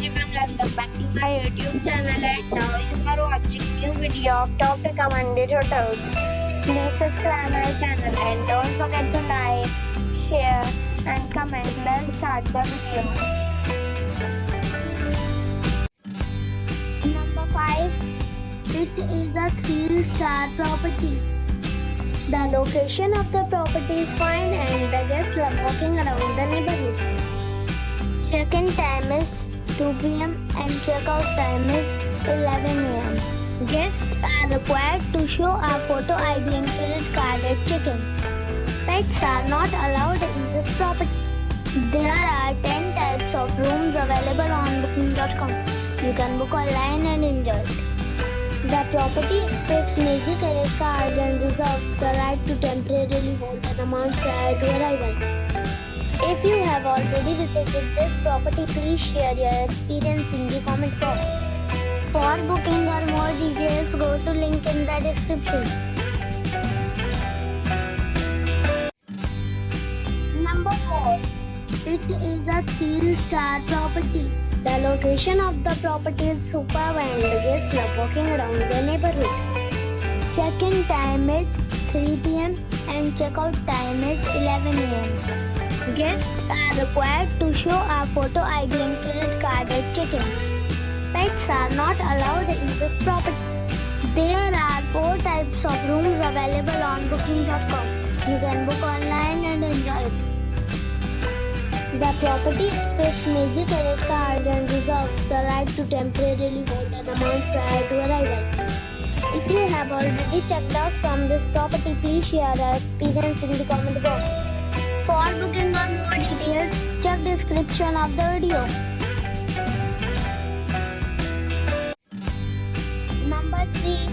everyone, welcome back to my YouTube channel, and now you are watching new video of top recommended hotels. Please subscribe my channel and don't forget to like, share and comment. Let's start the video. Number 5. It is a 3-star property. The location of the property is fine and the guests love walking around the neighborhood. Check-in time is 2 p.m. and check-out time is 11 a.m. Guests are required to show a photo ID and credit card at check-in. Pets are not allowed in this property. There are 10 types of rooms available on booking.com. You can book online and enjoy it. The property takes major credit cards and reserves the right to temporarily hold an amount prior to arrival. If you have already visited this property, please share your experience in the comment box. For booking or more details, go to link in the description. Number 4. It is a 3-star property. The location of the property is superb and the guests love walking around the neighborhood. Check-in time is 3 p.m. and check-out time is 11 a.m. Guests are required to show a photo ID and credit card at check-in. Pets are not allowed in this property. There are 4 types of rooms available on booking.com. You can book online and enjoy it. The property takes major credit card and reserves the right to temporarily hold an amount prior to arrival. If you have already checked out from this property, please share your experience in the comment box. For booking or more details, check description of the video. Number 3.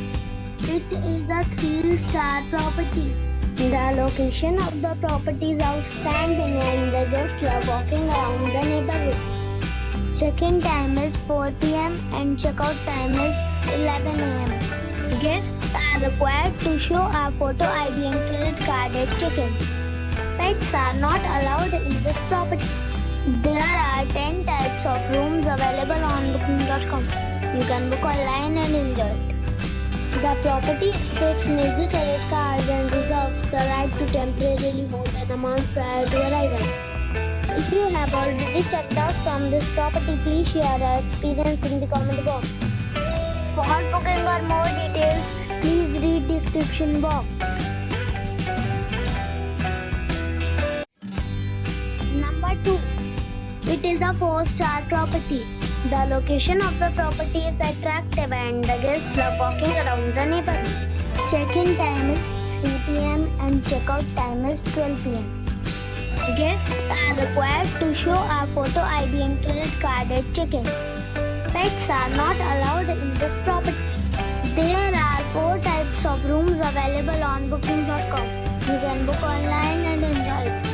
It is a 3-star property. The location of the property is outstanding and the guests love walking around the neighborhood. Check-in time is 4 p.m. and check-out time is 11 a.m. Guests are required to show a photo ID and credit card at check-in. Pets are not allowed in this property. There are 10 types of rooms available on booking.com. You can book online and enjoy it. The property takes major credit cards and reserves the right to temporarily hold an amount prior to arrival. If you have already checked out from this property, please share your experience in the comment box. For booking or more details, please read description box. Number 2. It is a 4-star property. The location of the property is attractive and the guests love walking around the neighborhood. Check-in time is 3 p.m. and check-out time is 12 p.m. Guests are required to show a photo ID and credit card at check-in. Pets are not allowed in this property. There are 4 types of rooms available on booking.com. You can book online and enjoy it.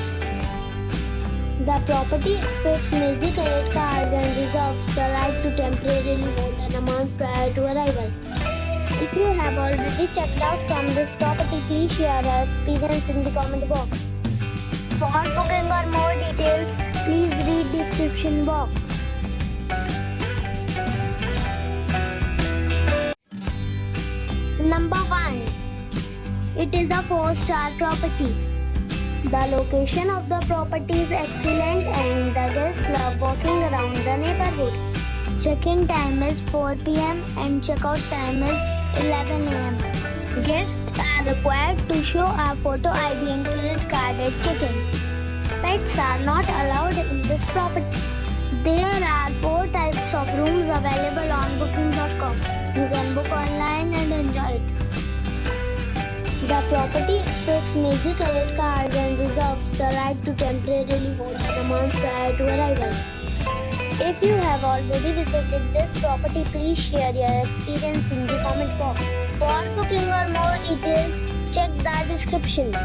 The property takes major credit cards and reserves the right to temporarily hold an amount prior to arrival. If you have already checked out from this property, please share your experience in the comment box. For booking or more details, please read description box. Number 1. It is a 4-star property. The location of the property is excellent and the guests love walking around the neighborhood. Check-in time is 4 p.m. and check-out time is 11 a.m. Guests are required to show a photo ID and credit card at check-in. Pets are not allowed in this property. There are 4 types of rooms available on booking.com. You can book online and enjoy it. The property takes major credit cards and reserves the right to temporarily hold an amount prior to arrival. If you have already visited this property, please share your experience in the comment box. For booking or more details, check the description.